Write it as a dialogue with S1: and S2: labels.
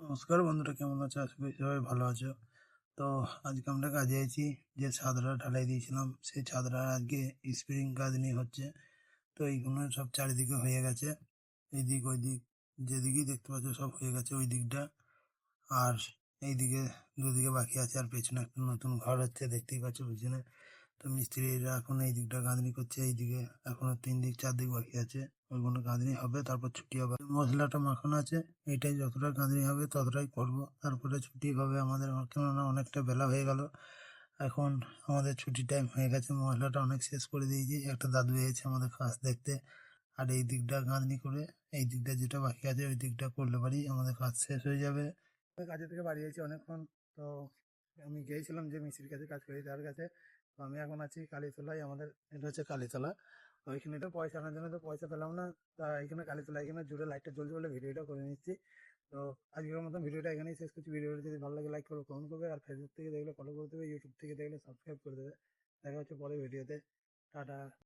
S1: নমস্কার বন্ধুরা, কেমন আছো? আশা করি সবাই ভালো আছো। তো আজকে আমরা কাজে আছি, যে ছাদটা ঢালাই দিয়েছিলাম সেই ছাদটা আজকে স্প্রিং গাঁথনি হচ্ছে। তো এইগুলো সব চারিদিকে হয়ে গেছে, এই দিক ওই দিক যেদিকেই দেখতে পাচ্ছ সব হয়ে গেছে ওই দিকটা। আর এইদিকে দুদিকে বাকি আছে, আর পেছনে একটা নতুন ঘর হচ্ছে দেখতেই পাচ্ছ পিছনে। তো মিস্ত্রিরা এখন এই দিকটা গাঁথনি করছে, এইদিকে এখনো 3 দিক 4 দিক বাকি আছে, ওইগুলো গাঁথনি হবে তারপর ছুটি হবে। মশলাটা মাখানো আছে, এইটাই যতটা গাঁথনি হবে ততটাই করবো, তারপরে ছুটি হবে আমাদের। কেননা অনেকটা বেলা হয়ে গেল, এখন আমাদের ছুটি টাইম হয়ে গেছে, মশলাটা অনেক শেষ করে দিয়েছি। একটা দাদু এসেছে আমাদের কাজ দেখতে, আর এই দিকটা গাঁথনি করে এই দিকটা যেটা বাকি আছে ওই দিকটা করলে পারি আমাদের কাজ শেষ হয়ে যাবে। কাজে থেকে বাড়ি এসেছি অনেকক্ষণ। তো আমি গিয়েছিলাম যে মিস্ত্রির কাছে কাজ করি তার কাছে। তো আমি এখন আছি কালীতলায়, আমাদের এটা হচ্ছে কালীতলা। তো ওইখানে তো পয়সা আনার জন্য তো পয়সা পেলাম না, তা এখানে কালীতলা এখানে জুড়ে লাইটটা জ্বলছে বলে ভিডিওটা করে নিচ্ছি। তো আজকের মতন ভিডিওটা এখানেই শেষ করছি। ভিডিওটা যদি ভালো লাগে লাইক করো, কমেন্ট করবে, আর ফেসবুক থেকে দেখলে ফলো করে দেবে, ইউটিউব থেকে দেখলে সাবস্ক্রাইব করে দেবে। দেখা হচ্ছে পরে ভিডিওতে। টাটা।